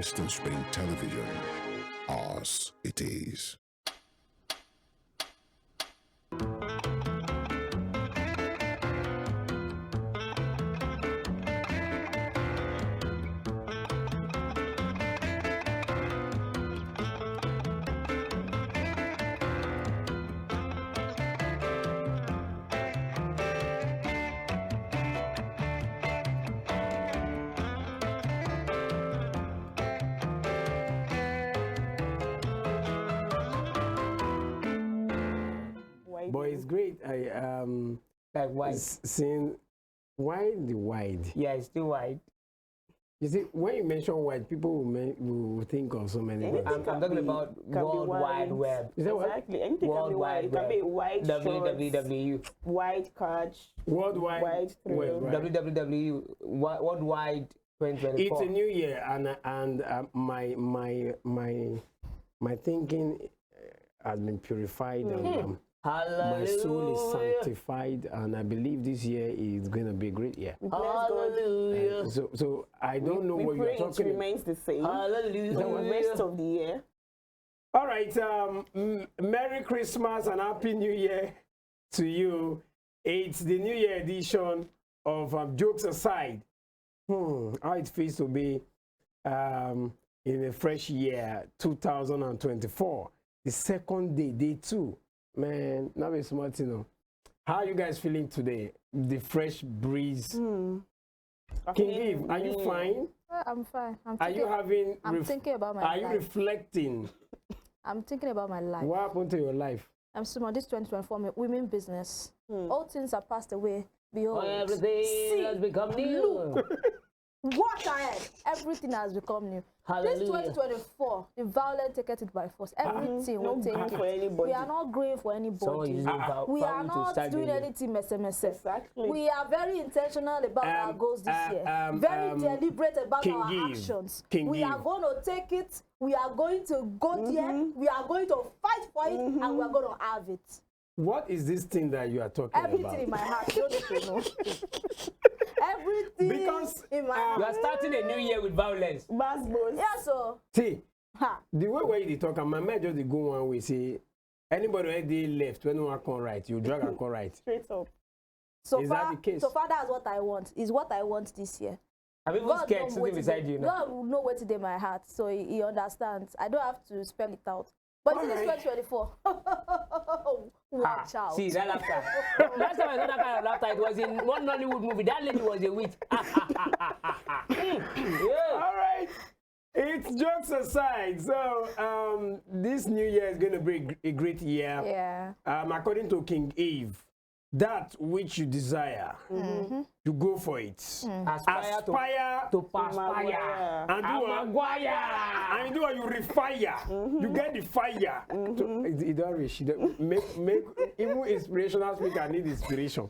Western Spain television. Ours it is. But it's great. Like wide. Seeing wide. Yeah, it's too wide. You see, when you mention wide, people will think of so many things. I'm talking about World Wide Web. Is that Exactly. what? Anything World can be wide. It Wide can be wide www. wide catch, Worldwide wide thrill. Web, right? www. Worldwide 2024. It's a new year, and my thinking has been purified, and my soul is sanctified, and I believe this year is going to be a great year. Hallelujah. So I don't know what you're talking It remains the same Hallelujah. for the rest of the year. All right, Merry Christmas and Happy New Year to you. It's the New Year edition of Jokes Aside. How it feels to be in a fresh year, 2024. The second day, day 2. Man, now it's smart, you know. How are you guys feeling today? The fresh breeze. King Eve, are you fine? I'm fine. Are you having? I'm thinking about my Are life. you reflecting? I'm thinking about my life. What happened to your life? I'm still this 2024 women business. All things are passed away. Behold, Everything has become new. What ahead? Everything has become new. Hallelujah. This 2024, the violent take it by force. Everything will take grief it. for anybody. We are not grieving for Someone anybody. using We are family to not start doing doing it. anything mess. Exactly. We are very intentional about our goals this year. Very deliberate about King our Give. actions. King We are Give. going to take it. We are going to go there. We are going to fight for it, and we are going to have it. What is this thing that you are talking Everything about? in my heart. You don't need to know. Everything Because, in my You are heart. starting a new year with violence. Bass boss. Yeah, so. See, Ha. the way where you talk, and my mind just dey go one way. Say, anybody where they left, when one come right, you drag and come right. Straight up. So Is far, that the case? so far, that's what I want. Is what I want this year. I'm even God scared knows sitting wetin beside dey- you now. God will know what's in my heart, so he understands. I don't have to spell it out. But this is Alright. 2024. Watch out. See, that laughter. Last time I saw that kind of laughter, it was in one Nollywood movie. That lady was a witch. Yeah. All right. It's jokes aside. So this new year is going to be a great year. Yeah. According to King Eve, that which you desire, you go for it. Aspire To to perspire. and do what? Maguire. And do what you refire. You get the fire. It don't reach. It don't- Make even inspirational speaker need inspiration.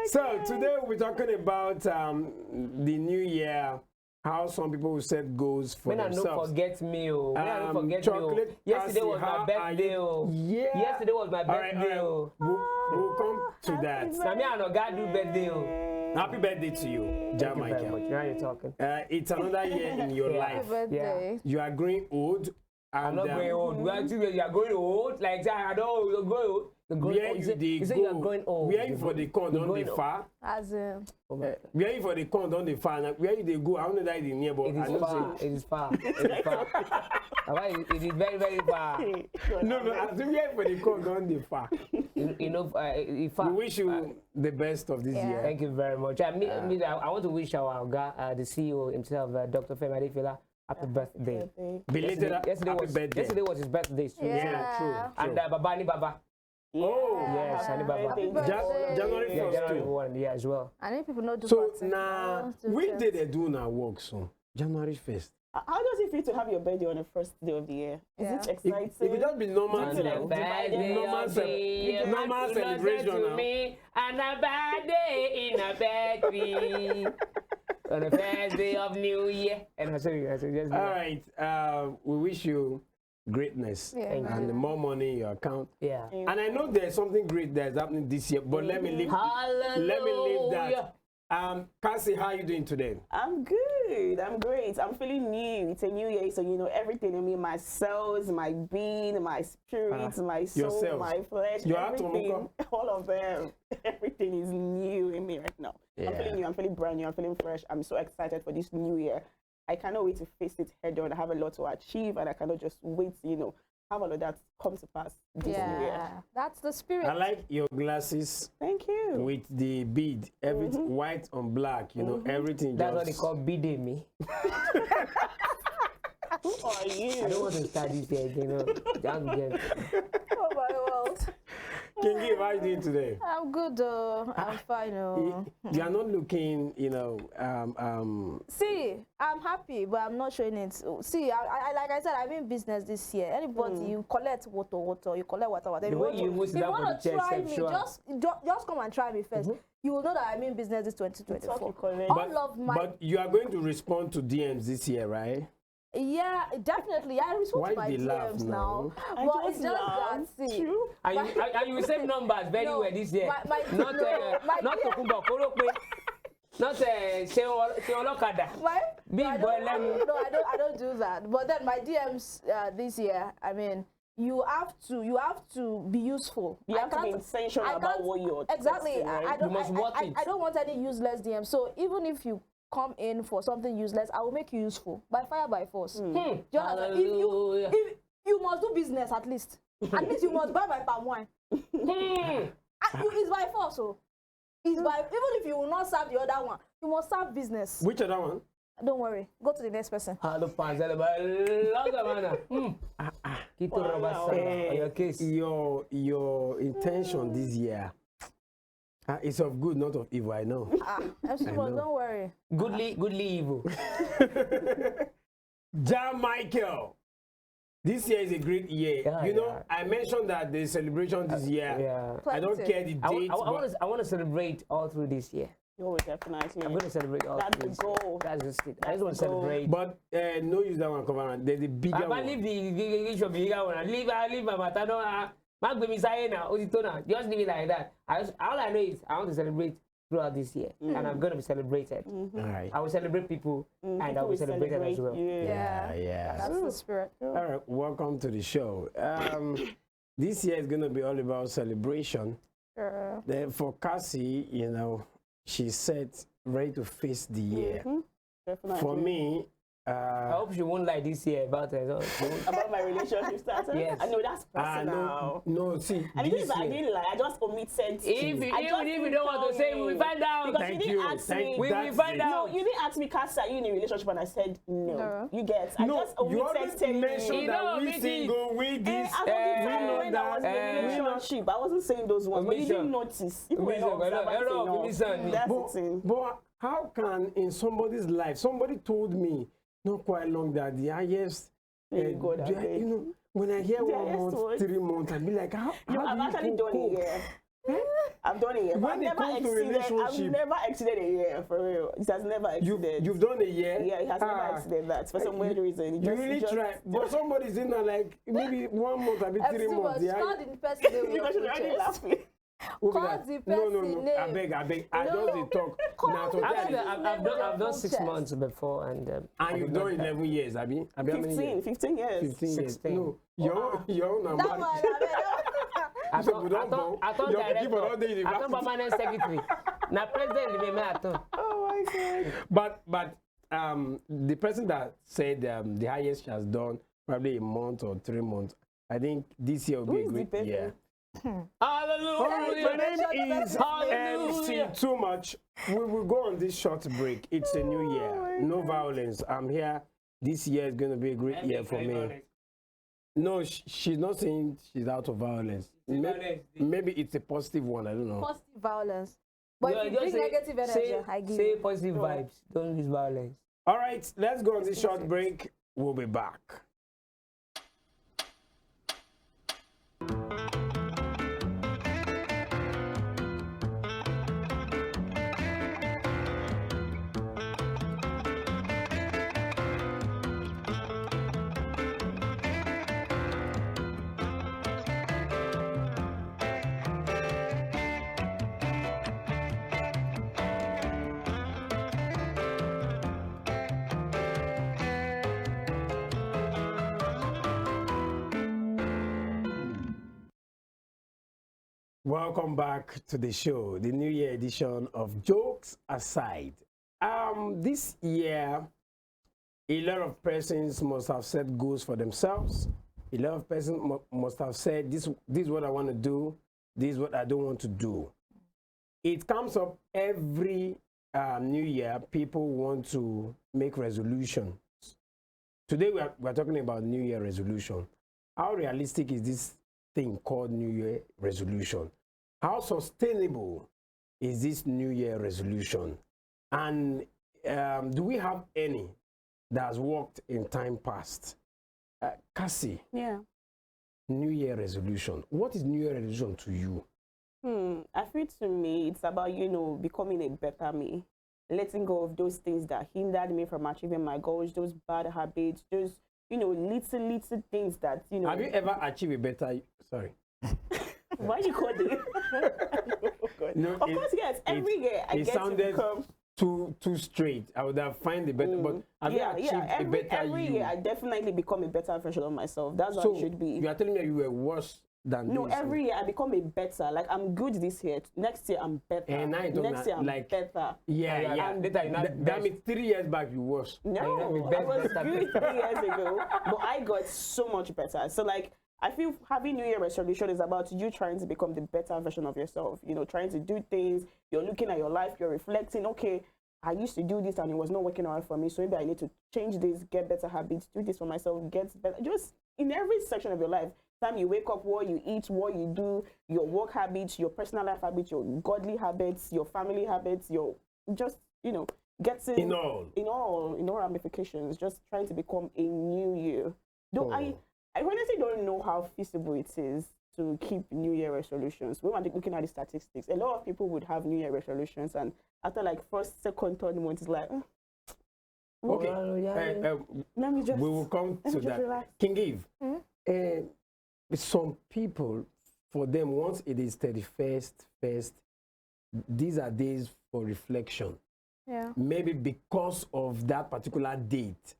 So today we're talking about the new year. How some people will set goals for When I don't themselves. forget me, oh. When I don't forget me, oh. chocolate Yesterday Cassie, was how my are birthday, you? oh. Yeah. Yesterday was my All right, birthday, oh. We'll come to that. Now me and Oga do birthday, oh. Happy birthday to you, Thank you very much. Jamaica. Now you're talking. It's another year in your Yeah. life. Happy birthday. You are growing old. And, I'm not going old. We are you are going old. Like that, I know you're going old. You're going Where old. you say- dey you say go? you are going old. Where you for the corn You're on going the old. far? As in, Where you for the corn on the far? Now, where you they go? I don't know that it's near, but It I is know far. say. It is far. It is far. It is very, very far. No, I think where for the corn on the far. You know, far. We wish you the best of this Yeah. year. Thank you very much. I want to wish our guy, the CEO himself, Dr. Femi Adefila, happy birthday. Belated happy birthday. Yesterday was his birthday too. Yeah. True. And Babani Baba. Oh, Yes, Ani Baba. Happy Ja- birthday. January Yeah, 1st January too. 1, yeah, as well. I need people not do So party. now, when did they do now work so? January 1st. How does it feel to have your birthday on the first day of the year? Is Yeah. it It exciting? could just be normal. Just And like a now. bad divided day normal of ce- the year, normal happy birthday celebration to now. me, and a bad day in a bad tree. On the first day of New Year. And I said, just All right. We wish you greatness Yeah. Thank and more money in your account. yeah. And I know there's something great that's happening this year, but let me leave. Hallelujah. Let me leave that Cassie, how are you doing today? I'm good. I'm great. I'm feeling new. It's a new year, so you know everything in me, my cells, my being, my spirit, my soul, yourself. my flesh, You everything, all of them. Everything is new in me right now. I'm feeling new. I'm feeling brand new. I'm feeling fresh. I'm so excited for this new year. I cannot wait to face it head on. I have a lot to achieve, and I cannot just wait to, have all of that come to pass this new year. Yeah, that's the spirit. I like your glasses Thank you. with the bead, everything white on black, everything That's what just... they call bidding me. Who are you? I don't want to start this year, Just get. Oh my world. Kingi, how are you doing today? I'm good though. I'm fine. You are not looking, See, I'm happy, but I'm not showing it. See, I like I said, I'm in business this year. Anybody, you collect water, you collect water. The way you move if you that want body to try chest, me, sure. just come and try me 1st. You will know that I'm in business this Talk you 2024. correct. All of my but you are going to respond to DMs this year, right? yeah, definitely. I respond Why to my they laugh DMs now? now. I But just it's just laugh. that see. True. And you will save numbers very No, well this year. my Not DM Tokumbo Korope. Not Seolokada. Big I boy don't, lemon. no, I don't do that. But then my DMs this year, I mean, you have to be useful. You have to be intentional about what you're exactly. texting, right? I don't. You must watch it. I don't want any useless DMs. So even if you come in for something useless, I will make you useful by fire by force. Do you understand? Hallelujah. If you must do business at least. At least you must buy my palm wine. It's by force, so it's by even if you will not serve the other one, you must serve business. Which other one? Don't worry. Go to the next person. Hello, Panzela, your case. Your intention this year is of good, not of evil, I know. MC Boss, don't worry. Goodly evil. Ja Michael, this year is a great year. Yeah, I mentioned that the celebration this year, Yeah. I don't Plenty. care the date. I want to celebrate all through this year. Oh, definitely. I'm going to celebrate all That's through the this year. goal. That's just it. I That's just want to the goal. celebrate. But no use that one cover. There's a bigger I one. leave the issue of the bigger one. Leave my matter. Just leave it like that. All I know is I want to celebrate throughout this year, and I'm going to be celebrated. All right. I will celebrate people, and I will be celebrated as well. Yeah. That's the spirit. All right, welcome to the show. This year is going to be all about celebration. For Cassie, she said ready to face the year. Definitely. For me, I hope she won't lie this year about it. About my relationship status? Yes. I know that's personal. no, see, I mean, this I year, didn't lie. I just omitted. Even if you don't want to say, we will find out. Because Thank you you. didn't ask Thank me. We will that's find it. out. No, you didn't ask me, Cassie, are you in a relationship? And I said no. No. You get. I just you omitted always telling mention you. that know, we Missy. single, we this. I know when I was in that. a relationship, I wasn't saying those ones, but you Omission. didn't notice. You were not observant enough. That's the thing. But how can in somebody's life, somebody told me not quite long that the highest, God, I beg. when I hear The 1 highest month, one. 3 months, I'll be like, how I've do actually you done a cope? year. I've done a year. But When it comes to I've relationship- never exceeded a year, for real. It has never exceeded. You've done a year? Yeah, it has never exceeded that for some weird reason. It You really try, but somebody's in there like maybe 1 month, I'll be 3 MC months. was called in person. They You will should already put laughing. Who be Call that? the No, person I name. beg. I No. just dey talk. Now today, Actually, Actually, I've done 6 months before, and and you've done 11 years, Abi? How many years? 15 years. 15 years. 16. No, your own That number. one, I So we don't thought know. Your people don't do director, I thought university. permanent secretary. Now president, I thought. Oh my God. But the person that said the highest she has done probably a month or 3 months. I think this year will be a Who is the great person? year. Hallelujah. All right, my name is MC Hallelujah. Too Much. We will go on this short break. It's a new year. No violence. I'm here. This year is going to be a great year for me. No, she's not saying she's out of violence. Maybe it's a positive one. I don't know. positive violence. But if you Just bring negative energy, I give say you. positive vibes. Don't use violence. All right, let's go on this short break. We'll be back. Welcome back to the show, the New Year edition of Jokes Aside. This year, a lot of persons must have set goals for themselves. A lot of persons must have said, this is what I want to do, this is what I don't want to do. It comes up every New Year. People want to make resolutions. Today, we're talking about New Year resolution. How realistic is this thing called New Year resolution? How sustainable is this New Year resolution? And do we have any that has worked in time past? Cassie, Yeah. New Year resolution. What is New Year resolution to you? I feel to me, it's about, becoming a better me. Letting go of those things that hindered me from achieving my goals, those bad habits, those, little things that, Have you ever achieved a better, sorry. Why you call it? No, Of course, yes. Every year I it get to sounded become. too straight. I would have find a better, but have you achieved Every year I definitely become a better version of myself. That's what So it should be. you are telling me you were worse than No, this? every year I become a better. Like, I'm good this year. Next year I'm better. And I don't Next year I'm like- better. Yeah. And later you're not That best. means 3 years back you was. No, you're not I the was best good 3 years ago, but I got so much better. So, like, I feel having New Year resolution is about you trying to become the better version of yourself. Trying to do things. You're looking at your life. You're reflecting. Okay, I used to do this and it was not working out for me. So maybe I need to change this, get better habits, do this for myself, get better. Just in every section of your life. Time you wake up, what you eat, what you do, your work habits, your personal life habits, your godly habits, your family habits, your just getting In all. ramifications, just trying to become a new you. Though I honestly don't know how feasible it is to keep New Year resolutions. When we're looking at the statistics, a lot of people would have New Year resolutions, and after like first, second, third month, it's like, Okay. let me just. We will come let to me just that. relax. King Eve, some people, for them, once it is 31st, these are days for reflection. Yeah. Maybe because of that particular date,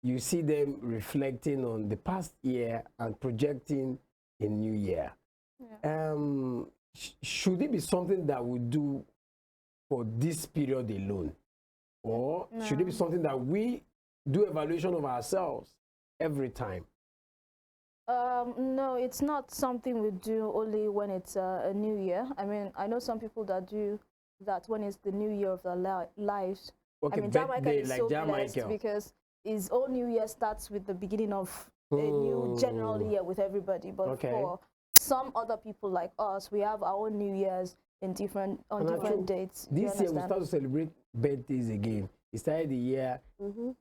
you see them reflecting on the past year and projecting a new year. Yeah. Should it be something that we do for this period alone? Or should it be something that we do evaluation of ourselves every time? No, it's not something we do only when it's a new year. I mean, I know some people that do that when it's the new year of their lives. Okay, I mean, Jamaica birthday, is like so Jamaica. blessed because his own new year starts with the beginning of a new general year with everybody. But Okay. for some other people like us, we have our own new years on different dates. Do you This year we understand? start to celebrate birthdays again. We started the year.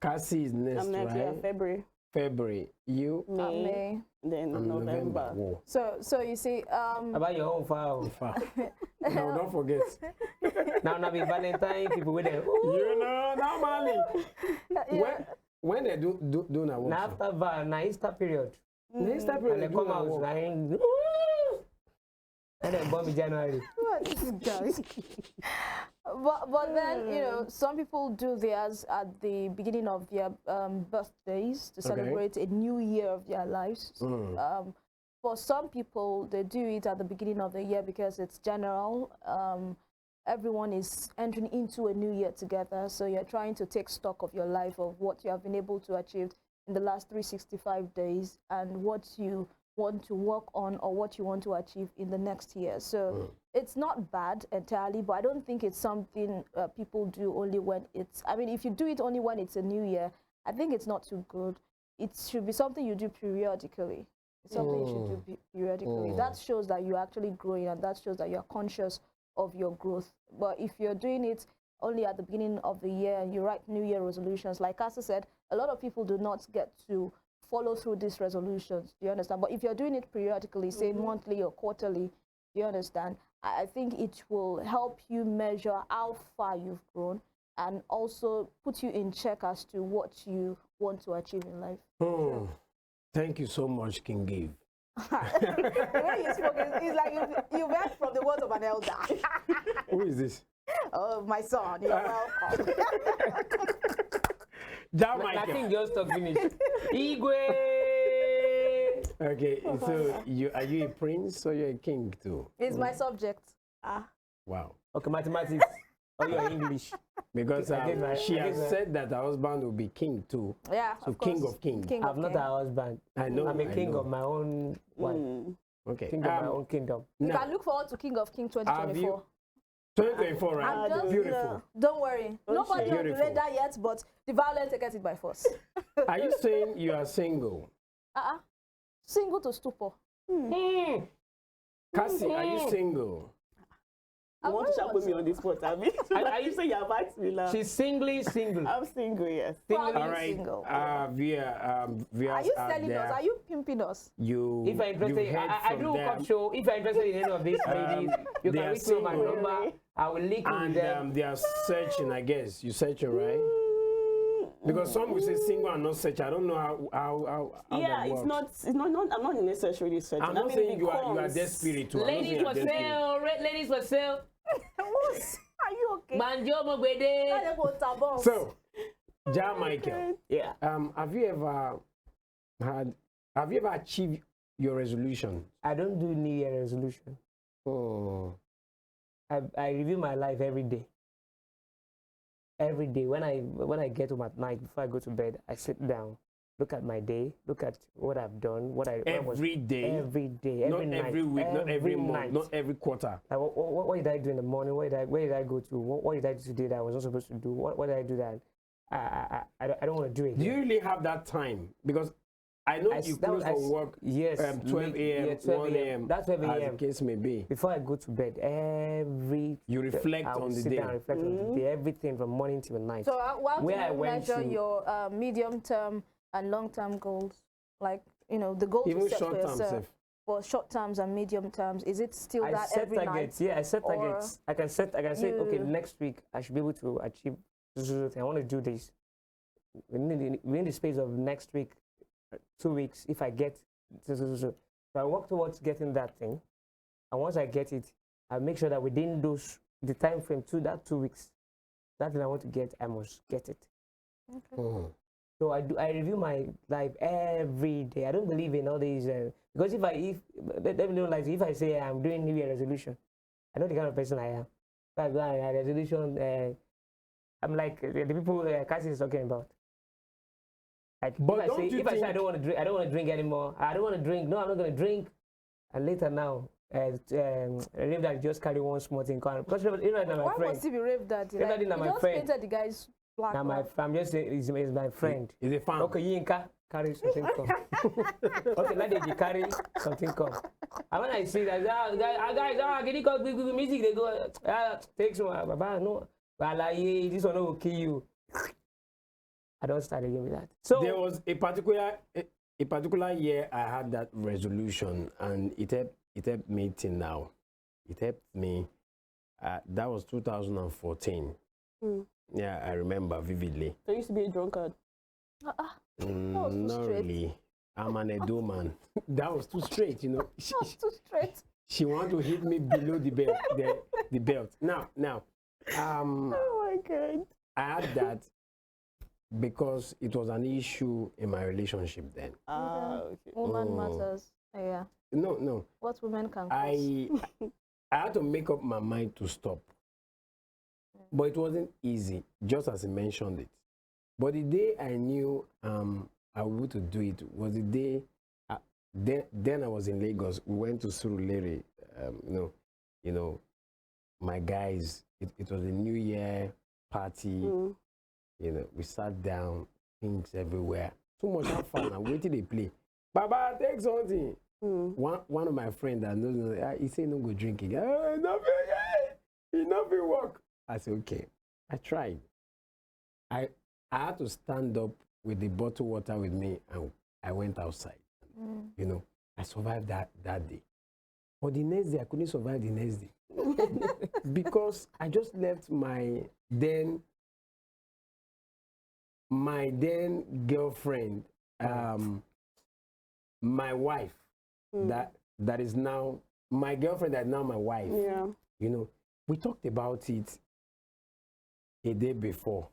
Cassie is next, I'm next right? year, February, February. You? May. then and November. Whoa. So you see, About your own file. Far. No, don't forget. Now be Valentine people with them. Normally. yeah. When they do na work. Now after Val, now Easter period. Next time And they they do come na out work. like, and then bomb in January. What is guys? But then some people do theirs at the beginning of their birthdays to celebrate a new year of their lives. For some people, they do it at the beginning of the year because it's general. Everyone is entering into a new year together, so you're trying to take stock of your life, of what you have been able to achieve in the last 365 days and what you want to work on or what you want to achieve in the next year. So it's not bad entirely, but I don't think it's something people do only when it's, I mean, if you do it only when it's a new year, I think it's not too good. It should be something you do periodically. It's something you should do periodically. That shows that you're actually growing, and that shows that you're conscious of your growth. But if you're doing it only at the beginning of the year and you write New Year resolutions, like Asa said, a lot of people do not get to follow through these resolutions. Do you understand? But if you're doing it periodically, say monthly or quarterly, do you understand? I think it will help you measure how far you've grown and also put you in check as to what you want to achieve in life. Thank you so much, King Gabe. The way you spoke, it's like you read from the words of an elder. Who is this? Oh, my son, you're welcome. Jamaica. Nothing just talk finish. Igwe! Okay, so are you a prince or you're a king too? It's my subject. Wow. Okay, mathematics. Or your English. Because she has guess, said that her husband will be king too. Yeah, So of course. king of kings. King I'm of not king. a husband. I know. I'm a I king know. of my own wife. Okay. King of my own kingdom. You now, can look forward to King of King have 2024. you 2024, right? I'm just, Beautiful. don't worry. Nobody on the Beautiful. radar yet, but the violent take it by force. Are you saying you are single? Single to stupor. Cassie, are you single? You want to shall put me on this spot, Abby? Are you saying you're asked me now? She's singly single. I'm single, yes. Probably All right. single. Via Are you selling us? Are you pimping us? You. If you're interested, you've heard I from do them, come show. If you're interested in any of these ladies, you they can are reach me on my single. number. I will link you with and them. they are searching. I guess you searching, right? Because some will say single and not search. I don't know how Yeah, that works. it's not. I'm not necessarily searching. I'm not saying you are desperate. Too. I'm not saying Ladies you are for desperate. sale, red ladies for sale. Are you okay? Banjo Mogbede. So, Ja Michael, Yeah. have you ever achieved your resolution? I don't do New Year resolution. Oh, I review my life every day. Every day when I get home at night before I go to bed, I sit down, look at my day, look at what I've done, every day, every day, every not night, every week, not every month, night. not every quarter. Like, what did I do in the morning? Where did I go to? What did I do today that I was not supposed to do? What did I do that I don't want to do it? Do you really have that time? Because I know you close from work. Yes, 12 a.m., yeah, 12 1 a.m. That's 12 as a.m. the case may be. Before I go to bed, You reflect I will on the sit day. down, reflect on the day, everything from morning till night. So how Where do I you went measure to- your medium-term and long-term goals? Like, the goals Even you set for short term, yourself. self. For short terms and medium terms, is it still I that set every targets. night? Yeah, I set Or targets. I can say, okay, you- next week I should be able to achieve this. I want to do this. Within the space of next week, 2 weeks, if I get so I work towards getting that thing. And once I get it, I make sure that within the time frame to that 2 weeks, that thing I want to get, I must get it. Oh. So I review my life every day. I don't believe in all these because if let me know, like, if I say I'm doing New Year resolution, I know the kind of person I am. If I go and resolution, I'm like the people Cassie is talking about. Like, But if I say I don't want to drink anymore. I don't want to drink. No, I'm not going to drink. And later now, Rave that just carry one small thing. Because my Why friend. must he be raved that? Rave Daddy Like, na he my just friend. painted the guy's black. Now I'm just saying, he's my friend. Is it fun? Okay, Yinka carry something come. Okay, let them carry something come. And when I see that, guys, can you come with music? They go, take some, Baba, no, this one will kill you. I don't start again with that. So There was a particular year I had that resolution, and it helped me till now. It helped me. That was 2014. Yeah, I remember vividly. So I used to be a drunkard. was too Not straight. really. I'm an Edo man. That was too straight, you know. That's too straight. She wanted to hit me below the belt. The belt. Now, Oh my God. I had that because it was an issue in my relationship then. Okay. Woman Oh. matters. Yeah. No. What women can cause. I had to make up my mind to stop. But it wasn't easy, just as I mentioned it. But the day I knew I would to do it was the day, then I was in Lagos. We went to Surulere, my guys, it was a New Year party. We sat down, things everywhere. Too much have fun. I'm waiting to play. Baba, take something. One of my friends that knows, he said, no go drinking. Enough work. I said, okay. I tried. I had to stand up with the bottled water with me, and I went outside. I survived that day. But the next day, I couldn't survive the next day. Because I just left my then girlfriend, my wife, that is now my girlfriend, that is now my wife. Yeah. We talked about it a day before.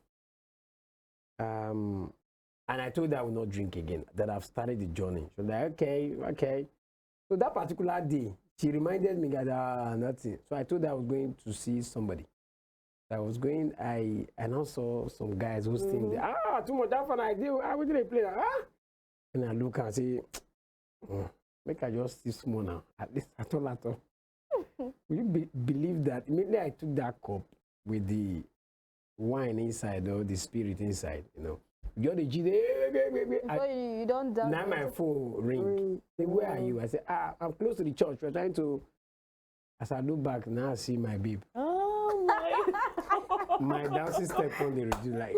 And I told her I will not drink again, that I've started the journey. She was like, okay, okay. So that particular day, she reminded me that nothing. So I told her I was going to see somebody. I was going, I now saw some guys who think, too much that fun idea. I will play that. And I look and say, make I just see small now. At least at all. Will you believe that immediately I took that cup with the wine inside or the spirit inside, you know. You got the G You don't doubt now my phone ring. Say, where are you? I said, I'm close to the church. We're trying to. As I look back, now I see my babe. Oh my! My dancing step on the reduce like,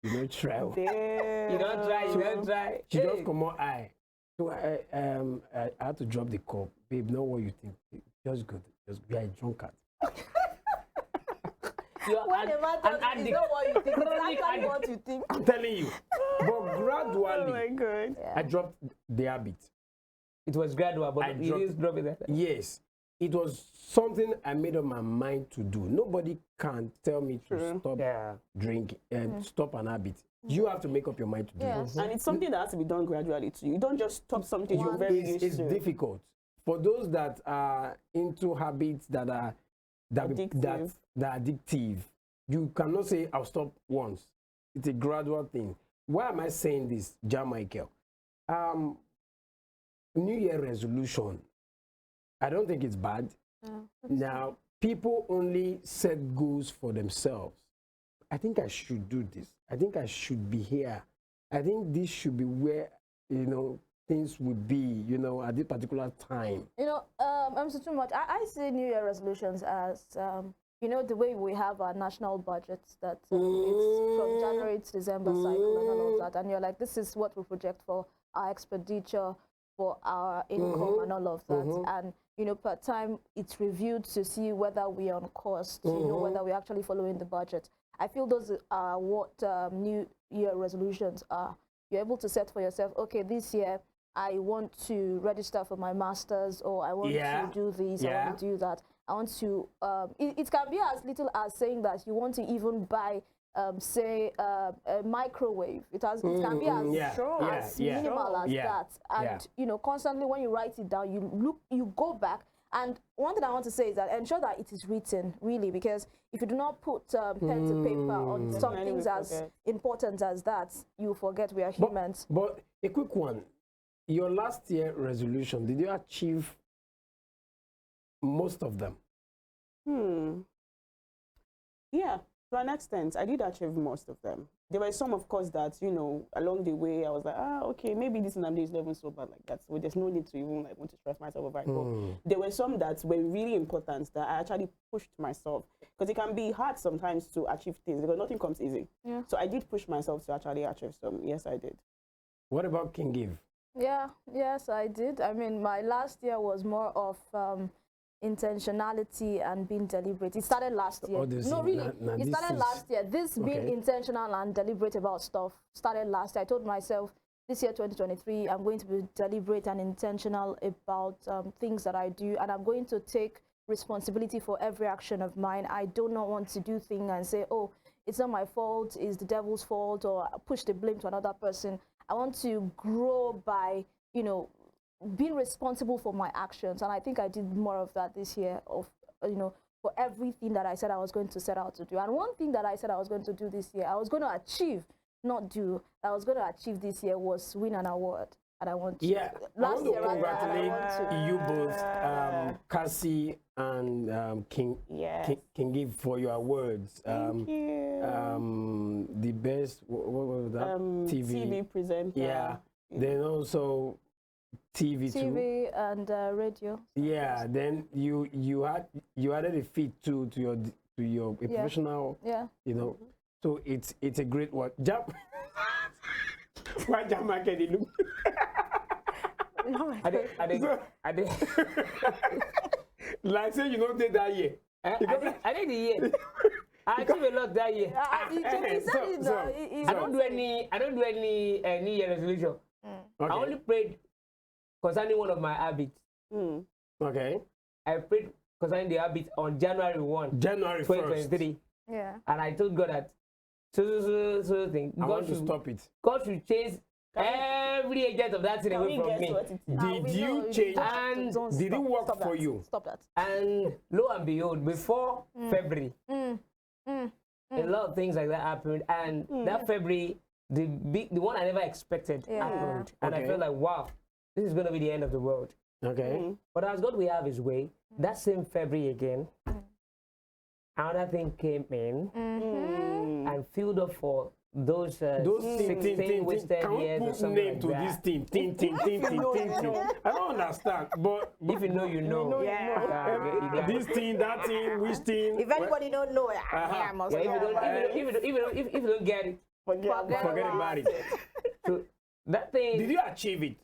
you don't try. You don't try. You don't try. She just come on eye. So I had to drop the cup. Babe, know what you think. Just good. Just be a drunkard. When the matter is not what you think, it's actually what you think. I'm telling you. But gradually, Oh my God! I dropped the habit. It was gradual, but you didn't drop it. Yes. It was something I made up my mind to do. Nobody can tell me to stop drinking and stop an habit. You have to make up your mind to do it. And it's something that has to be done gradually too. You don't just stop something you're very used It's to. difficult. For those that are into habits that are addictive, you cannot say, I'll stop once. It's a gradual thing. Why am I saying this, John Michael? New Year resolution, I don't think it's bad. Now, people only set goals for themselves. I think I should do this. I think I should be here. I think this should be where, you know, things would be, you know, at this particular time. You know, I'm so too much. I see New Year resolutions as, you know, the way we have our national budgets that it's from January to December cycle and all of that. And you're like, this is what we project for our expenditure, for our income and all of that. And, you know, per time it's reviewed to see whether we're on course, to know whether we're actually following the budget. I feel those are what New Year resolutions are. You're able to set for yourself, okay, this year I want to register for my master's, or I want to do this, I want to do that. I want to, it can be as little as saying that you want to even buy, say, a microwave. It can be as minimal as that. And, you know, constantly when you write it down, you go back. And one thing I want to say is that ensure that it is written, really, because if you do not put pen to paper on some things as important as that, you forget we are humans. But a quick one. Your last year resolution, did you achieve most of them? Yeah, to an extent, I did achieve most of them. There were some, of course, that, you know, along the way, I was like, okay, maybe this and is not even so bad like that. So there's no need to even like want to stress myself over it. But there were some that were really important that I actually pushed myself. Because it can be hard sometimes to achieve things because nothing comes easy. Yeah. So I did push myself to actually achieve some. Yes, I did. What about King Give? Yeah, yes, I did. I mean, my last year was more of intentionality and being deliberate. It started last year. No, really, it started last year. This being intentional and deliberate about stuff started last year. I told myself, this year, 2023, I'm going to be deliberate and intentional about things that I do, and I'm going to take responsibility for every action of mine. I do not want to do things and say, oh, it's not my fault, it's the devil's fault, or push the blame to another person. I want to grow by, you know, being responsible for my actions. And I think I did more of that this year, of, you know, for everything that I said I was going to set out to do. And one thing that I said I was going to do this year, I was going to achieve, not do, I was going to achieve this year was win an award. And I want to. Yeah, I want to congratulate you both, Cassie and King Give, for your awards. Thank you. The best, what was that? TV presenter. Yeah. Then also TV too. And radio. Yeah. Then you added a feat too to your professional. Yeah. You know, so it's a great work. Jump. Why jump market it look? I did. Like say you don't did that year. I did the year. I achieved a lot that year. I don't do any New Year resolution. I only prayed concerning one of my habits. Okay. I prayed concerning the habit on January 1, January 2023. Yeah. And I told God that so thing. I want to stop it. God should change every agent of that thing Can away we from guess me. what it is? Did we you know change? just have to- And don't did it stop- work stop for that. you? Stop that. And lo and behold, before February, Mm. a lot of things like that happened. And that February, the one I never expected Yeah. happened. And I Okay. felt like, wow, this is going to be the end of the world. Okay. But as God will have his way, that same February again, another thing came in and filled up for those Those 16 wasted can we years or put something name like to that. this thing? I don't understand. But If you know, you know. Yeah. this thing, that thing, which thing? If anybody don't know, I must Yeah, know. if you don't get it, Forget about it. so that thing, Did you achieve it?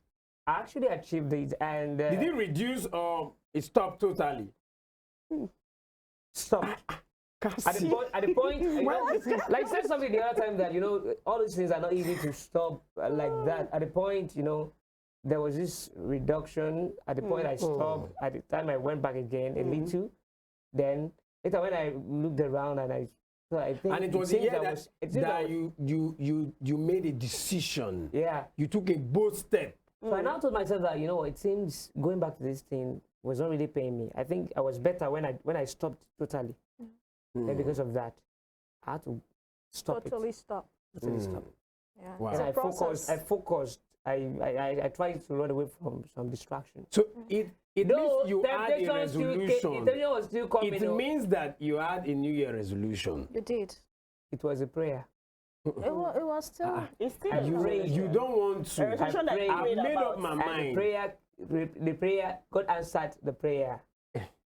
I actually achieved it and Did it reduce or it stopped totally? stopped. At the point, you know, like I said something the other time that, you know, all these things are not easy to stop like that. At the point, you know, there was this reduction. At the point I stopped, at the time I went back again a little. Then later when I looked around and I think And it was seems here that that, was- it seems that was- you made a decision. yeah. You took a bold step. So I now told myself that, you know, it seems going back to this thing was not really paying me. I think I was better when I stopped totally. And because of that, I had to stop Totally stop. it. Totally stop. Yeah. Wow. It's And a process. I focused. I tried to run away from some distraction. So it Though means you had a temptation still resolution. temptation was still coming. It means that you had a New Year resolution. You did. It was a prayer. It was still. It's still I a prayed. resolution. You don't want A to. resolution that you prayed. prayed I've made about. up my And mind. the prayer, God answered the prayer.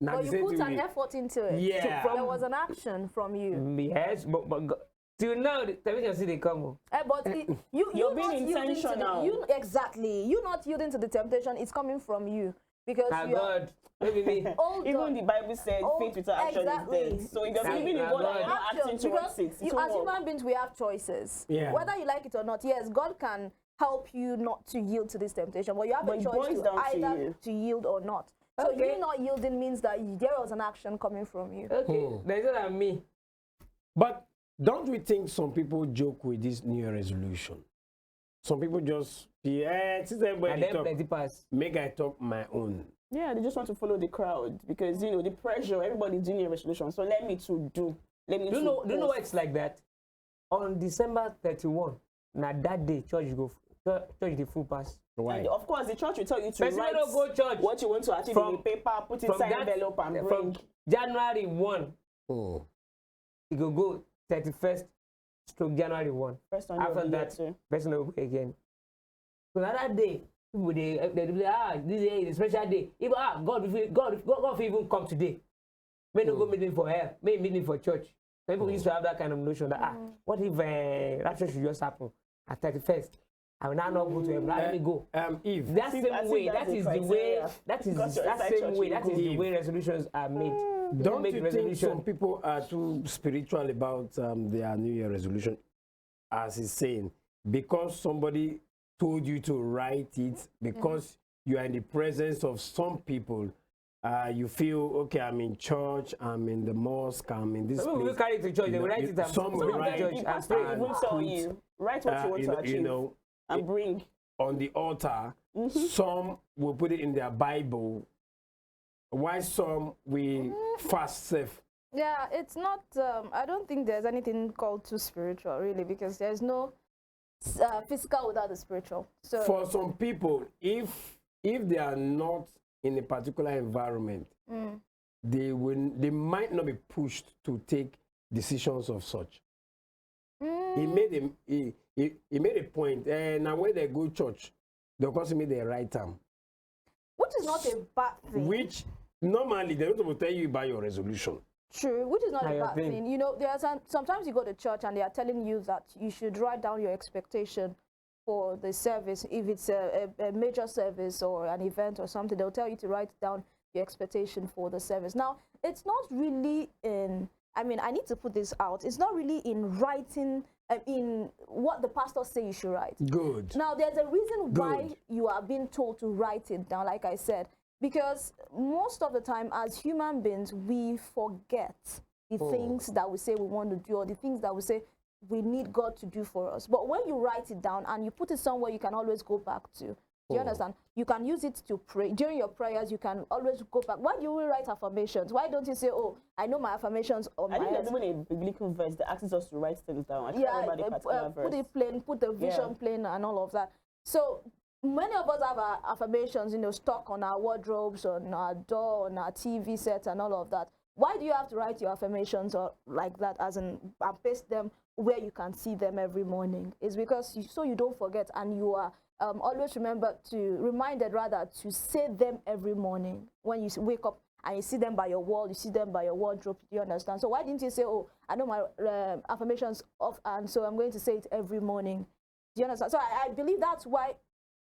Now But the you same put thing an with- effort into it. Yeah. So there was an action from you. Yes, but God, till now, the television see they come. But you You're being not yielding to the- intentional. you exactly. You not yielding to the temptation. It's coming from you because Ah, you are God, maybe me. hold Even on. the Bible said Oh, faith without action exactly. is dead. So if you're Exactly. believing in God and you're not Action, acting towards because it, it you, won't as work. human beings, we have choices. Yeah. Whether you like it or not, yes, God can help you not to yield to this temptation, but you have But a it choice boils to down to either you. to yield or not. So Okay. you not yielding means that there was an action coming from you. Okay, there's not me. But don't we think some people joke with this New Year resolution? Some people just, since And everybody then talk, plenty pass. make I talk my own. Yeah, they just want to follow the crowd because, you know, the pressure, everybody's doing a resolution. So let me to do. Let me Do you know why post. it's like that? On December 31, now that day, church the full pass. Why? And of course, the church will tell you to Person write don't go church what you want to achieve from- in a paper, put it from inside that- envelope and from bring. January 1, Oh. you go 31st stroke January 1. First on After your that, too. person will go again. So another day, people they say, this day is a special day. Even God even come today. May not go meeting for hell, may meeting for church. So people used to have that kind of notion that what if rapture should just happen at 31st? I will now not go to heaven. Let me go. If That I think same way, that's that the is the way, criteria. that is Because you're that inside same church, way, you that go. is the way resolutions are made. don't make you think resolution. some people are too spiritual about their New Year resolution, as he's saying, because somebody told you to write it, because you are in the presence of some people, you feel, okay, I'm in church, I'm in the mosque, I'm in this Some people will place. carry it to church, You they will know, write you- it and some put will it write to it church The and pastor pray. will tell put, you, write what you want to achieve and bring. on the altar, some will put it in their Bible, while some will fast safe. Yeah, it's not. I don't think there's anything called too spiritual, really, because there's no physical without the spiritual. So For some people, if they are not in a particular environment, they might not be pushed to take decisions of such. He made a point. Now when they go church, they'll constantly the right time, which is not a bad thing. which normally they don't tell you about your resolution. True, which is not Now a your bad thing. thing. You know, there are sometimes you go to church and they are telling you that you should write down your expectation for the service. If it's a major service or an event or something, they'll tell you to write down your expectation for the service. Now, it's not really in, I mean, I need to put this out. It's not really in writing, in what the pastors say you should write. Good. Now, there's a reason why Good. you are being told to write it down, like I said, because most of the time as human beings, we forget the things that we say we want to do or the things that we say we need God to do for us. But when you write it down and you put it somewhere you can always go back to, do you understand? You can use it to pray. During your prayers, you can always go back. Why do you write affirmations? Why don't you say, oh, I know my affirmations on my I think head. there's even a biblical verse that asks us to write things down. I can't Yeah, remember the particular verse. put it plain, put the vision plain and all of that. So many of us have our affirmations, you know, stuck on our wardrobes, on our door, on our TV sets and all of that. Why do you have to write your affirmations or like that as in and paste them where you can see them every morning? It's because so you don't forget and you are always reminded rather to say them every morning when you wake up and you see them by your wall, you see them by your wardrobe. Do you understand? So why didn't you say, oh, I know my affirmations off and so I'm going to say it every morning? Do you understand? So I believe that's why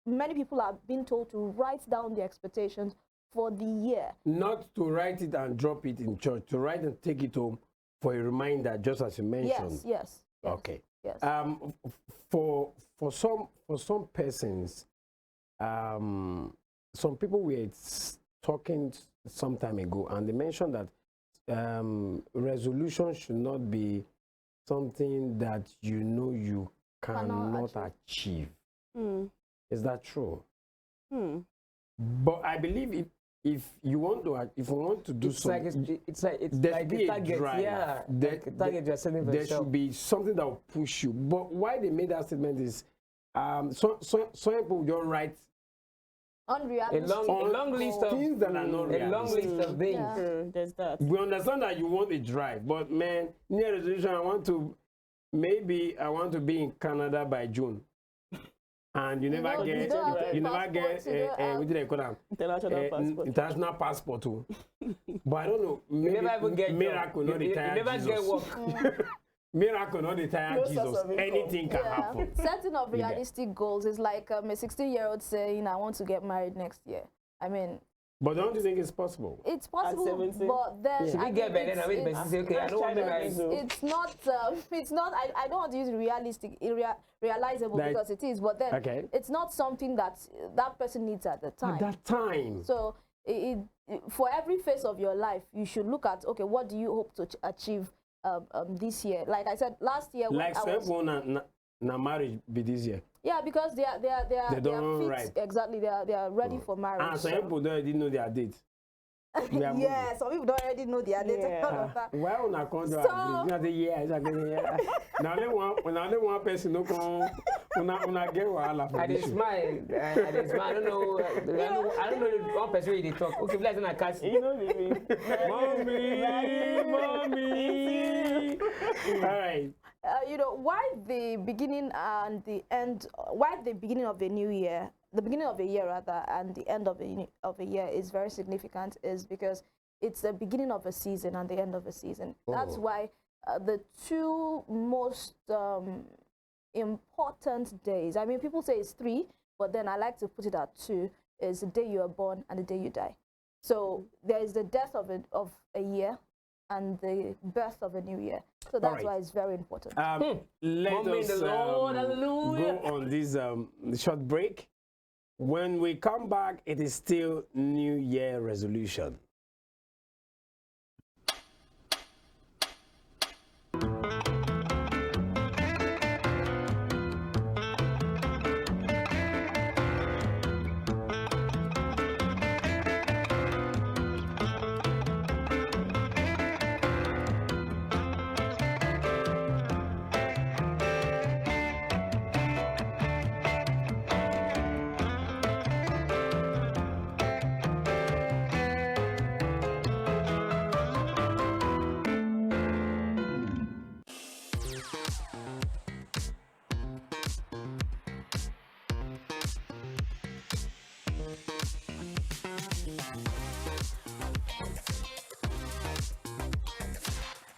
many people are being told to write down the expectations for the year. Not to write it and drop it in church, to write and take it home for a reminder, just as you mentioned. Yes. Okay. Yes. For some persons, some people were talking some time ago, and they mentioned that resolution should not be something that you cannot achieve. Is that true? But I believe if you want to do something, it's like a target, drive. yeah. Target you're setting for There yourself. should be something that will push you. But why they made that statement is, some people don't write Unrealistic. a long list of things that are not a long realistic. list of things. Yeah. There's that. We understand that you want a drive, but man, near resolution, I want to be in Canada by June. And you never don't- get, you don't have you a never passport, get, you don't have- what do they call them? International passport. International passport too. But I don't know. You never even get miracle, job. not You retire never Jesus. get work. Miracle, not retire No source Jesus. of income. Anything can Yeah. happen. Setting of You get- realistic goals is like a 16-year-old saying, I want to get married next year. I mean, But don't you think it's possible? it's possible, 17? but then Should I we get mean, back then? I mean, it's- say, okay, I don't want to marry. it's not I don't want to use realizable Like- because it is, but then Okay. it's not something that person needs at the time. At that time. So for every phase of your life you should look at, okay, what do you hope to achieve this year? Like I said last year when Like I was, some na marriage be this year. yeah, because they are don't fit, right. exactly, they are ready for marriage. And some so- people don't even know their date. They are yeah, some people don't already know their date and all Yeah. of that. Why on a contract? So- You say yes, yeah. Now only one person no come. Una get wahala for I this. did smile. I don't know. I don't know the one person where they talk. Okay, let's not catch. You know what I mean? Mommy. All right. Why the beginning and the end? Why the beginning of the new year, the beginning of the year rather, and the end of the year is very significant, is because it's the beginning of a season and the end of a season. That's why the two most important days. I mean, people say it's 3, but then I like to put it at 2. Is the day you are born and the day you die. So there is the death of a year and the birth of a new year. So that's right. why it's very important. Let Mommy, us the Lord, hallelujah. go on this short break. When we come back, it is still New Year resolution.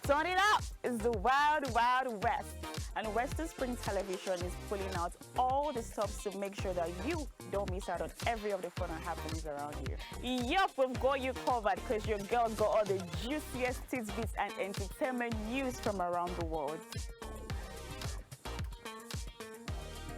Turn it up! It's the Wild Wild West. And Western Spring Television is pulling out all the stops to make sure that you don't miss out on every of the fun and happenings around you. Yup, we've got you covered because your girl got all the juiciest tidbits and entertainment news from around the world.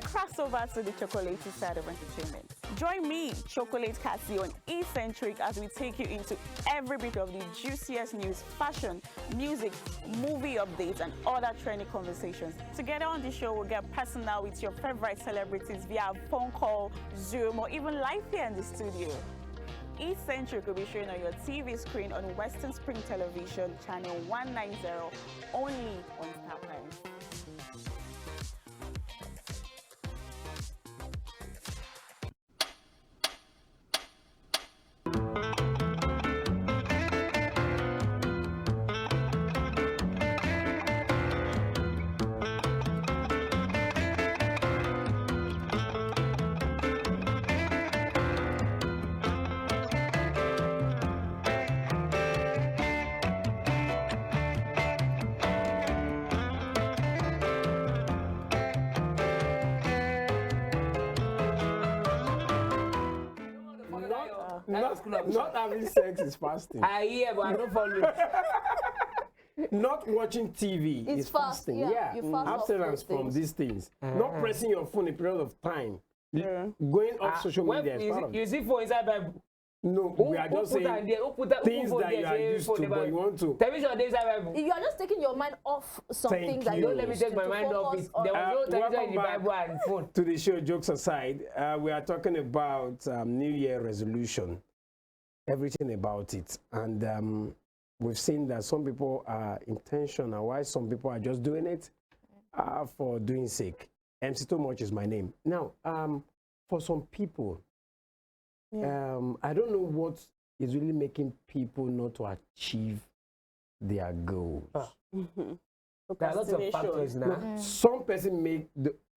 Cross over to the chocolatey side of entertainment. Join me, Chocolate Cassie, on Eccentric as we take you into every bit of the juiciest news, fashion, music, movie updates, and other trending conversations. Together on the show, we'll get personal with your favorite celebrities via phone call, Zoom, or even live here in the studio. Eccentric will be showing on your TV screen on Western Spring Television, channel 190, only on Star Times. Not having sex is fasting. I hear, but I don't follow. Not watching TV It's is fasting. Yeah, you fast off abstinence those from things. these things. Not pressing your phone a period of time. Going off social media is part of You it. see phone inside Bible. No, we are just saying things that you are used to, but you want to. Television dey inside Bible. You are just taking your mind off something Thank that you. you Don't let me take my mind off it. There was no television in the welcome Bible and phone. To the show, jokes aside, we are talking about New Year resolution, everything about it. And we've seen that some people are intentional, while some people are just doing it for doing sake. MC Too Much is my name. Now, for some people, I don't know what is really making people not to achieve their goals. There are lots of factors now. Some person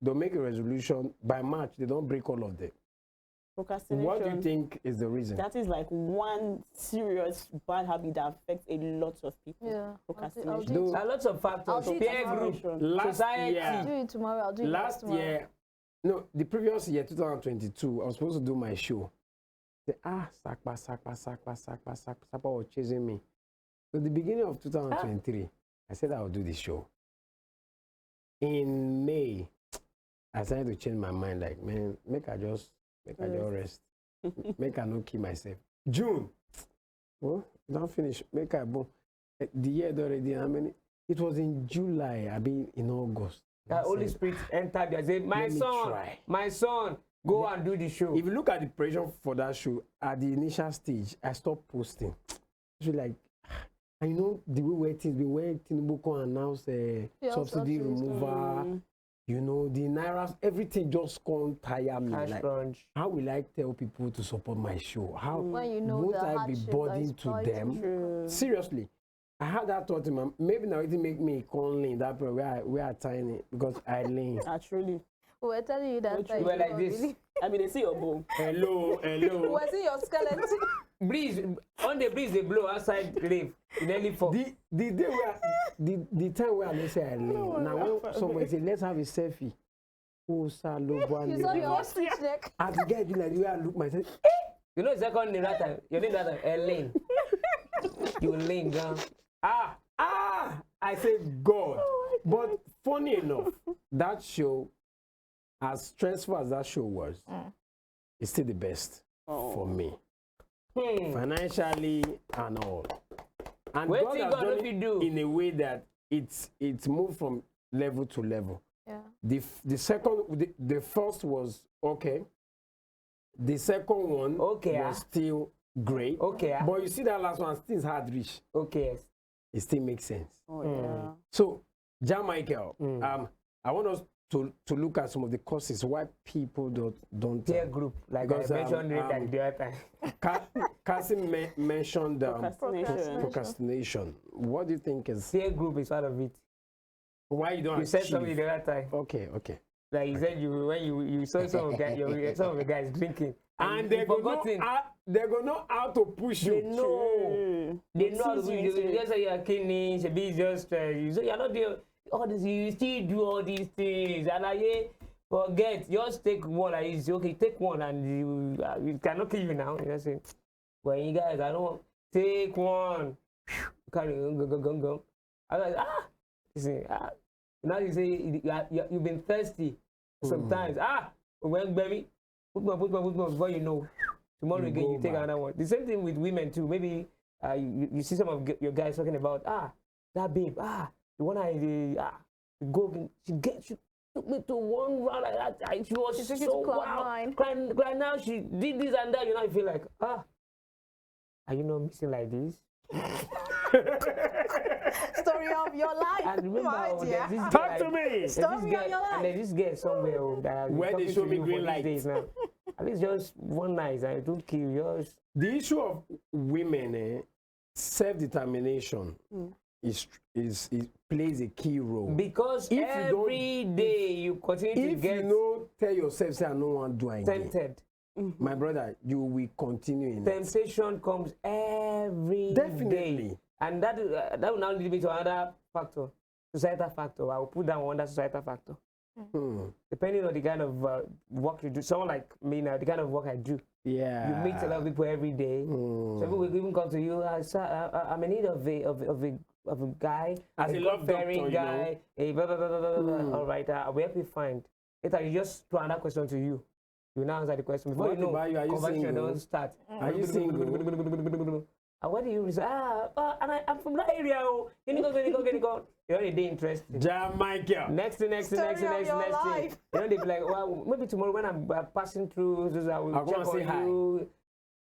they'll make a resolution by March, they don't break all of them. Procrastination. What do you think is the reason? That is like one serious bad habit that affects a lot of people. Yeah. Procrastination. Though, There are lots of factors. I'll do it Peer tomorrow. group, last society. year, I'll do it tomorrow. I'll do it last tomorrow. year, no, the previous year, 2022, I was supposed to do my show. Sakpa was chasing me. So the beginning of 2023, I said I would do the show. In May, I started to change my mind. Like, man, make I just rest. Make I not kill myself. June, well, don't finish. Make I boom. The year already. How many? It was in July. I mean in August. That Holy Spirit entered there. Say, my son, go and do the show. If you look at the pressure for that show, at the initial stage, I stopped posting. So like, I know the way Tinubu announced subsidy removal, you know, the Naira, everything just can't tire me. Cash Like, crunch. how will I tell people to support my show? How When you know won't the I be hardship burdened that is to quite them? True. Seriously. I had that thought in my maybe now it make me calling that where I tiny because I lean. Actually. We're telling you that. Not true. You were like this. I mean, they see your bone. Hello. We're seeing your skeleton. Breeze, on the breeze they blow outside grave. You nearly fall. The day where the time where I say I lean. Now when somebody say let's have a selfie. Oh, You saw your ostrich neck. as the guy be like the way I look myself. You know second name that time. Your name that time, Elaine. You lean down. I say God. But funny enough, that show, as stressful as that show was, it's still the best for me. Financially and all. And Wait God till has God done if it you do. in a way that it's moved from level to level. Yeah. The first was okay. The second one was still great. Okay. But you see that last one, things hard reach. Okay. It still makes sense. Oh, yeah. So, Jan Michael, I want us to look at some of the causes why people don't Peer group, like because, I mentioned it like the other time. Cassim mentioned Procrastination. What do you think is Peer group is part of it. why you don't You said achieve? something the other time. Okay. Like you said, when you saw some of the guys drinking, And they're gonna know how to push you. They know. They know how to do it. You just say you're kidding. Should be just you say you're not doing all this. You still do all these things, and forget. Just take one. Like it's okay. Take one, and you cannot kill you now. You just say, well, you guys, I don't take one. Carry go. I was like you see now you say you've been thirsty sometimes. When baby. put more, before you know, tomorrow You again go you take back. another one. The same thing with women too. Maybe you see some of your guys talking about that babe, the one she took me to one round like that. She was She took you so to cloud wow. nine. Crying now she did this and that. You know, you feel like are you not missing like this? Story of your life. And remember, My dear. there's this Talk guy, to me. there's Story this of guy, your life. and there's this girl somewhere that I've been Where they talking show to me you green for these light. days now. At least just one night, I don't kill yours. The issue of women, self-determination is plays a key role. Because If you every day you continue to If get you know, tell yourself, say I no want to do again. tempted, My brother, you will continue in it. temptation comes every Definitely. day. And that will now lead me to another factor, societal factor. I will put that one under societal factor. Depending on the kind of work you do, someone like me now, the kind of work I do, Yeah. you meet a lot of people every day. Some people will even come to you. I'm in need of a guy, As a love doctor, God-fearing you guy. A blah, blah, blah, blah, blah, blah. All right, I will help you find. Later, you just throw another question to you. You now answer the question. Before What you know, about you? Are you conversation single? don't start. Are you single? And what do you say? And I'm from that area. Oh, can you go? You're already interested. Jamaica. Next thing. Story of your life. You know, they be like, well, maybe tomorrow when I'm passing through, I will I'll go check and say on hi. you.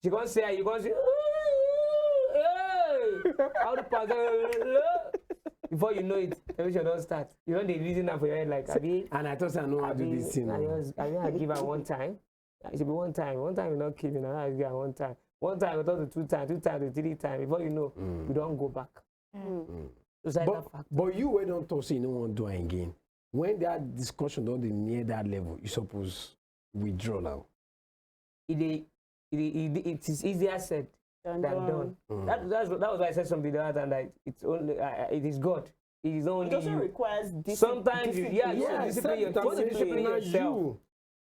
She gonna say hi, you gonna say, ooh, hey, how the pass? Before you know it, everything don't start. You know the reason that for your head, like, Abi, And I thought I know how to do this thing. I give her one time. It should be one time. One time you're not kidding. I give her one time. One time we talk to two times to three times. Before you know, we don't go back. Societal factor. But you were don't talk say you don't want to do it again. When that discussion don't dey near that level, you suppose withdraw now. It is easier said than done. That was why I said something the other time, like it's only it is God. It is only It also you. requires Sometimes you want to discipline self-determination yourself. you.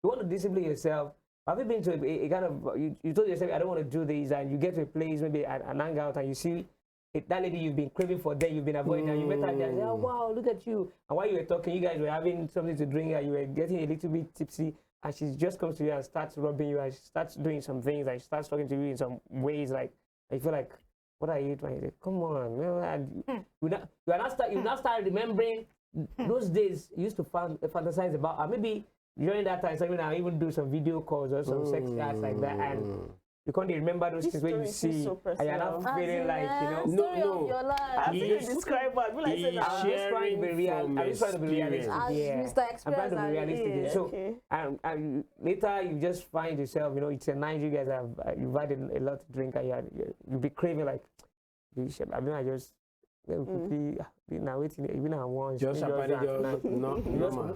You want to discipline yourself. Have you been to a kind of you told yourself I don't want to do this, and you get to a place maybe an hangout and you see that lady you've been craving for there, you've been avoiding, and you met her there and say, oh wow, look at you. And while you were talking, you guys were having something to drink and you were getting a little bit tipsy, and she just comes to you and starts rubbing you and she starts doing some things and she starts talking to you in some ways like I feel like, what are you doing? Come on, man. You now start remembering those days you used to fantasize about, or maybe during that time, something I even do some video calls or some sex chats like that, and you can't remember those things when you see, so and you're not feeling like, you know. Story No. of your life. How do you describe what? Will I say He's that? I'm just trying to be real. from I'm just trying to be realistic. As Yeah. Mr. I'm trying Experience to be and realistic. yeah. So, Okay. and later you just find yourself, you know, it's a night you guys have, you've had a lot to drink, and you'll be craving like, I mean, I just, quickly, now waiting, even I want. Just somebody just no.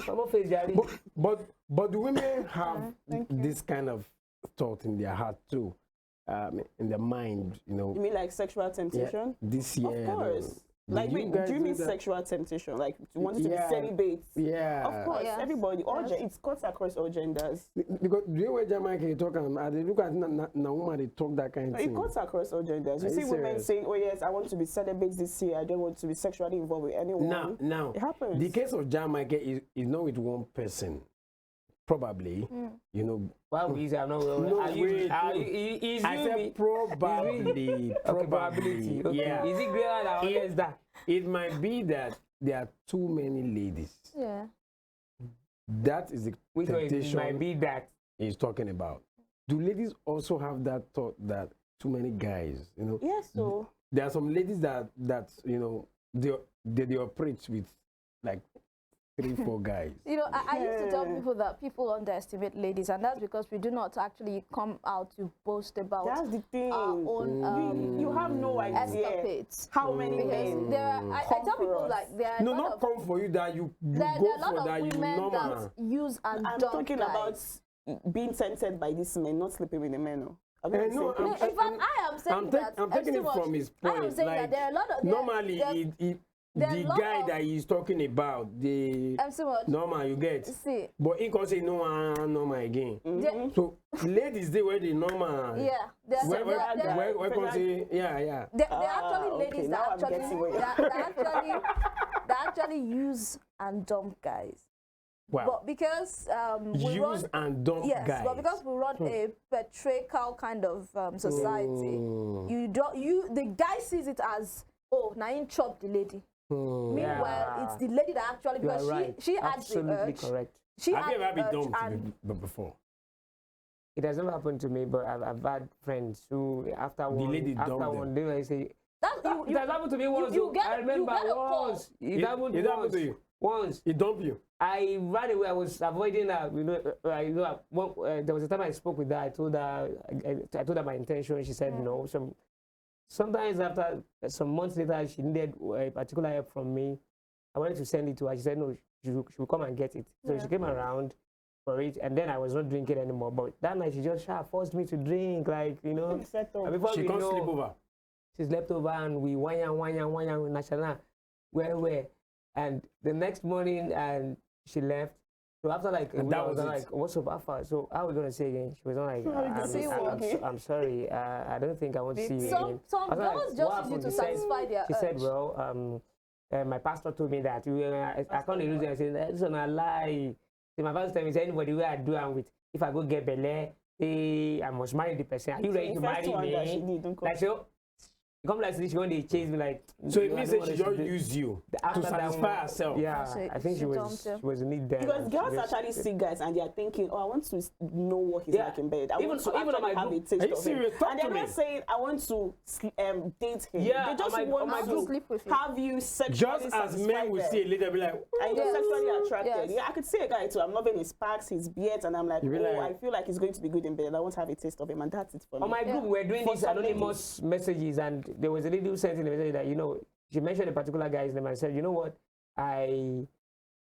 Someone face Jerry. But the women have this kind of thought in their heart too, in their mind, you know. You mean like sexual temptation? This year, Of course. Like, you wait, guys do you do mean that? sexual temptation? Like, you want to be Yeah. celibate? Yeah. Of course, yes. everybody, Yes. it cuts across all genders. Because the way where Jamaica you talk, I dey look at na woman they talk that kind of It thing. cuts across all genders. You Are see you women serious? saying, oh yes, I want to be celibate this year. I don't want to be sexually involved with anyone. Now, It happens. the case of Jamaica is not with one person. Probably, you know. Why we say I'm not well? No, Are you? wait, Is I you said me? probably. Okay, probability. Okay. Yeah. Is it greater than or less than? It might be that there are too many ladies. Yeah. That is the Which one it temptation might be that? he's talking about. Do ladies also have that thought that too many guys, you know? Yes, so There are some ladies that you know they operate with like 3-4 guys. You know, I used to tell Yeah. people that people underestimate ladies, and that's because we do not actually come out to boast about that's the thing. our own You have no idea escapades. how many Because men. there are, I come tell for people us. like there are No, a lot not of, come for you that you there go are a lot for of that you women normal. that use and I'm dump talking guys. about being tempted by these men, not sleeping with the men. Oh. Are we on the No, same No, page? in fact, I am saying that. I'm taking it so from his I point. am saying like, that there are a lot of normally, there are the a lot guy of- that he's talking about, the I'm so much. normal you get. See, But he can say no one normal again. there- So ladies they where the normal. yeah, there are Where there- where can say yeah. there are actually okay, ladies now I'm that getting what you're- that actually use and dump guys. Wow. But because we Use run, and dump yes, guys. but because we run a patriarchal kind of society, the guy sees it as, oh, now you chop the lady. Meanwhile, it's the lady that actually, You are because right. she had the Absolutely urge. correct. She Have had you ever the been urge and dumped before? It has never happened to me, but I've had friends who, after lady one, dumped them. they will say, that it has happened to me once. I remember once. It happened It happened once. to you. Once. It dumped you. I ran away. I was avoiding her. There was a time I spoke with her. I told her my intention. She said no. Sometimes after some months later, she needed a particular help from me. I wanted to send it to her. She said no. She will come and get it. So she came around for it, and then I was not drinking anymore. But that night she just forced me to drink, like and before She we can't know, sleep over. she slept over, and we wanya national, where, and the next morning, and she left. So after like a And week, that I was was it. like, "What's up, Alpha?" So how are we gonna say again? She was not like, I'm sorry, I don't think I want to see you again. Some I was girls like, just "What use you to happened?" She said- satisfy their She urge. said, "Well, my pastor told me that I can't lose it." I said, "That's not a lie." So my pastor told me, "Anybody where I do am with, if I go get belle, I must marry the person. Are you ready to marry me?" Like so, come like this, she want to chase me like. So it "No, I means don't that she wanna just do-" used you After to that satisfy one- herself. Yeah, So I think she she dumped you. was in it then. Because and girls she just- actually see guys and they are thinking, oh, I want to know what he's Yeah. like in bed. I Even- want to even on actually my have a group- taste Are you of him. serious? Talk And to they're me. not saying, I want to date him. Yeah, they just on want my to group. Sleep with you. have you sexually Just as satisfy men will them. see a lady, they'll be like, And you're Yes. sexually attracted. Yes. Yeah, I could see a guy too. I'm loving his sparks, his beard, and I'm like, You be oh, like- I feel like he's going to be good in bed. I want to have a taste of him, and that's it for me. On my group, we're doing For these some anonymous messages, and there was a lady who sent in a message that, she mentioned a particular guy's name and said, "You know what?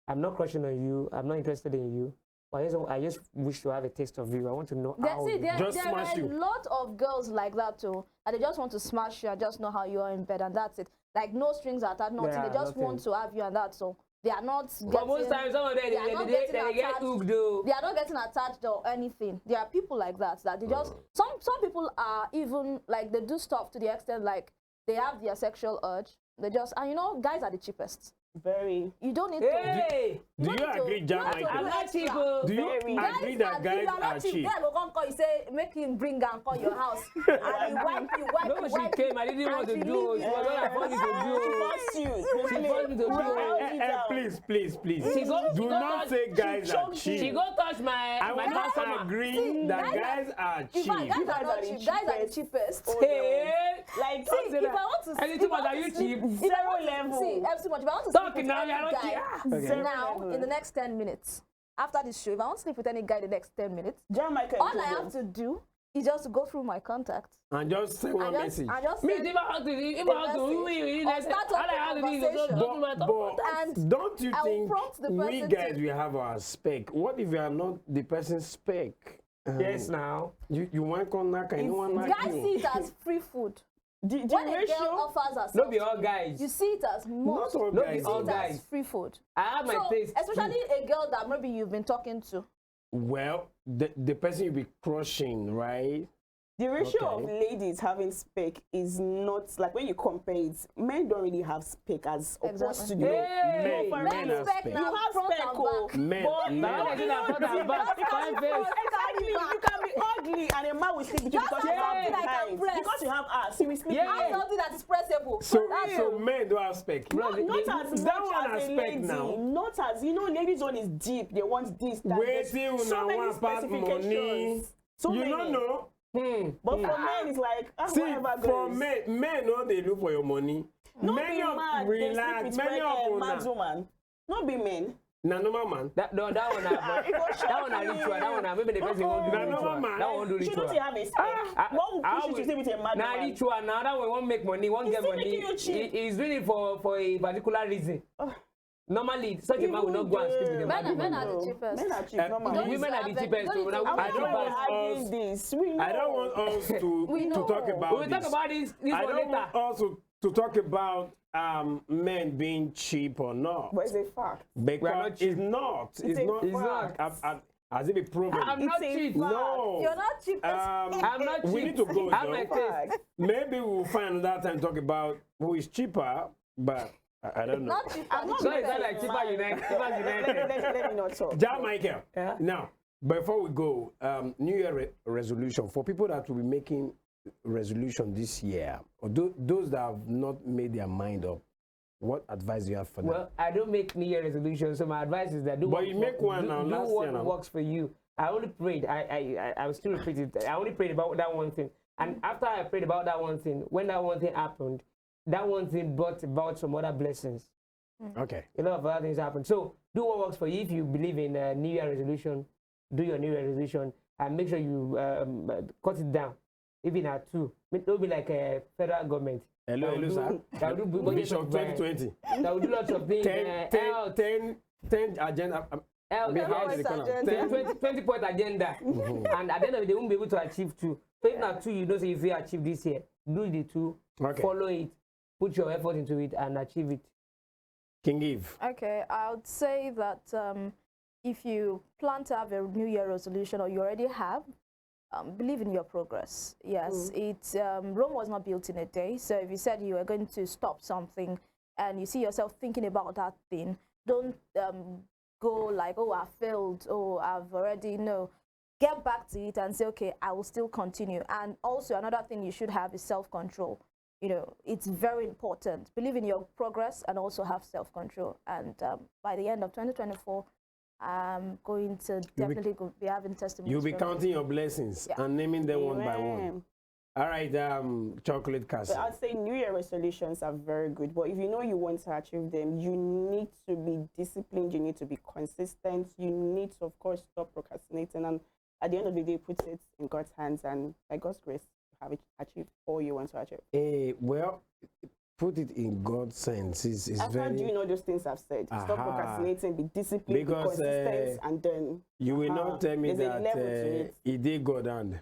I'm not crushing on you. I'm not interested in you. But I just wish to have a taste of you. I want to know how." See, there Just are smash a you. lot of girls like that too, and they just want to smash you and just know how you are in bed, and that's it. Like no strings attached, nothing. Yeah, They just nothing. want to have you, and that's all. They are not getting. But most times, some of them, they are not they getting get attached. hooked though. They are not getting attached or anything. There are people like that they just some people are even like they do stuff to the extent like they have their sexual urge. They just and guys are the cheapest. Very. You don't need Hey! do you agree, Jam? not to I'm do not extra. cheap. Oh. Do you Very. agree that guys are cheap? Guy will come call you, say make him bring and call your house, and he wipe you. No, she came. I didn't want to and she do. leave She was not affording to do. Force you. She forced me to do. Please. She go Do not say guys are choked cheap. She go touch my I customer. want to agree that guys are In cheap. fact, guys are guys not are the cheap. Guys are the cheapest. Hey! Like, See, if I want to Any if too I much, want are you to sleep- cheap? if I Zero want to- level. See, too much. If I want to Talking sleep with now, any you're not guy cheap. Okay. now level. in the next 10 minutes, after this show, if I want to sleep with any guy the next 10 minutes, John Michael. all I have to do is just to go through my contacts. And just send one I just, message. I just Me, send- if I have to, Or start up a conversation. But And don't you I will think prompt the we person guys to- will have our spec? What if you are not the person's spec? Yes, now. You want to knock and you want to guys see it as free food. The When a girl ratio. offers herself, No be all to you, guys. you see it as Not most. all No, guys. it's all See it as guys. free food. I have my So, taste. especially a girl that maybe you've been talking to. Well, the person you'll be crushing, right? The ratio Okay. of ladies having spec is not like when you compare it. Men don't really have spec as opposed Exactly. to Hey! for Men men, have spec spec. now. you have front spec, and oh, back. Men, but men. Now they say that front and back, fine face. Exactly. You can be ugly and a man will sleep with you because you That's have something I can behind. press. Because you have ass, he will sleep Yeah. with Have you. something that is pressable. So That's men don't have spec. Not as that much one as has a spec lady. now. Not as ladies' one is deep. They want this. That, Wait there's till so una many want pass money. specifications. So You many. don't know. But for men, it's like See, whatever for goes. men no they look for your money. No many be of mad. relax, They sleep many with of mad una. woman. No be men. Na normal man. That one, that one, ritual. That one, maybe the person won't do Nah, no, ritual. man. That one do She ritual. don't have a spec. What will push you to sleep with a mad Nah, woman? ritual. Now that one won't make money, won't He's get still money. making you cheap. He's doing it for a particular reason. Normally, such a man will not go and sleep with a mad Men woman. are the cheapest. Men are cheap, You normal. don't Women are the have it. cheapest. Don't So you now think- I don't Why want are we arguing us- this? We know. I don't want us to We know. talk about We'll this. talk about this I one don't later. want us to talk about men being cheap or not. But it's a fact. Because not cheap. it's not. It's a not. fact. Has it been proven? I'm not It's a cheap. fact. No. You're not cheapest. I'm not cheap. We need to go. I'm my though. taste. Fact. Maybe we'll find another time to talk about who is cheaper, but I don't know. Not cheap. I'm not So it's making not like it Chipa mine. United. Chipa United. Let me not talk. Ja Michael. Yeah. Now, before we go, New Year resolution for people that will be making resolution this year, or those that have not made their mind up, what advice do you have for them? Well, I don't make New Year resolutions, so my advice is that do But what you make one now, do last what year now. works for you. I only prayed. I will still repeat it. I only prayed about that one thing, and after I prayed about that one thing, when that one thing happened, that one thing brought about some other blessings. Okay. A lot of other things happen. So do what works for you. If you believe in New Year resolution, do your New Year resolution, and make sure you cut it down. Even at 2. Don't be like a federal government. Hello, sir. That will do budget Vision of, 2020. that will do lots of things. 10 agenda. Always agenda. 20-point agenda. And at the end of it, they won't be able to achieve 2. So if not 2, you don't say if you achieve this year, do the 2, Okay. follow it, put your effort into it, and achieve it. King Eve. Okay, I would say that if you plan to have a New Year resolution, or you already have, believe in your progress. Yes, it's Rome was not built in a day. So if you said you were going to stop something, and you see yourself thinking about that thing, don't go like, oh, I failed, oh, I've already, no. Get back to it and say, okay, I will still continue. And also another thing you should have is self-control. You know, it's very important. Believe in your progress and also have self-control. And by the end of 2024, I'm going to definitely be having testimonies. You'll be counting your blessings and naming them one by one. All right, Chocolate Castle. I'd say New Year resolutions are very good, but if you know you want to achieve them, you need to be disciplined, you need to be consistent, you need to, of course, stop procrastinating, and at the end of the day, put it in God's hands, and by God's grace, have it achieved all you want to achieve. Well, put it in God's sense. It's After very... doing all those things I've said, stop procrastinating, be disciplined, Because, be consistent, and then... You will not tell me there's a level to that it. it did go down.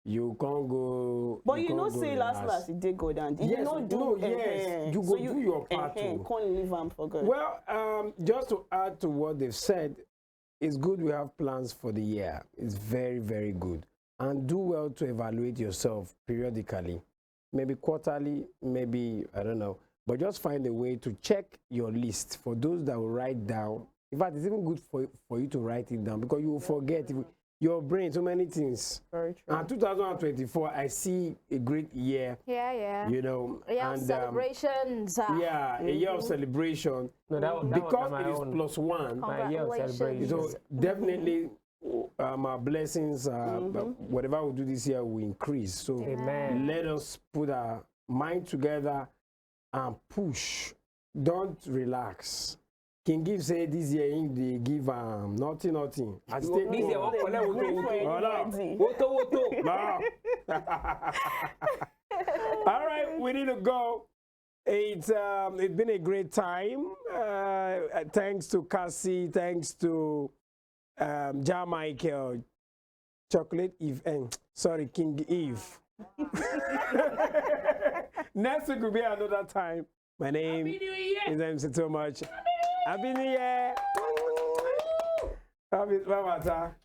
You can't go... But you can't know, go say last it did go down. Did Yes, you not do no, yes. You go do your part too. Can't leave them for good. Well, just to add to what they've said, it's good we have plans for the year. It's very, very good. And do well to evaluate yourself periodically. Maybe quarterly, maybe, I don't know. But just find a way to check your list. For those that will write down, in fact, it's even good for you to write it down, because you will forget. Your brain, so many things. Very true. 2024, I see a great year. Yeah. You know, Yeah, and celebrations. yeah, a year of celebration. No, that Because one it is own. +1. My year of celebration. So definitely, our blessings, whatever we do this year will increase. So Amen. let us put our mind together and push. Don't relax. King Give say this year they give nothing. I stay This year, All right, we need to go. It's been a great time. Thanks to Cassie, thanks to Ja Michael, Chocolate Eve, sorry, King Eve. Next week will be another time. My name is MC so much. Happy New Year. Happy New Year.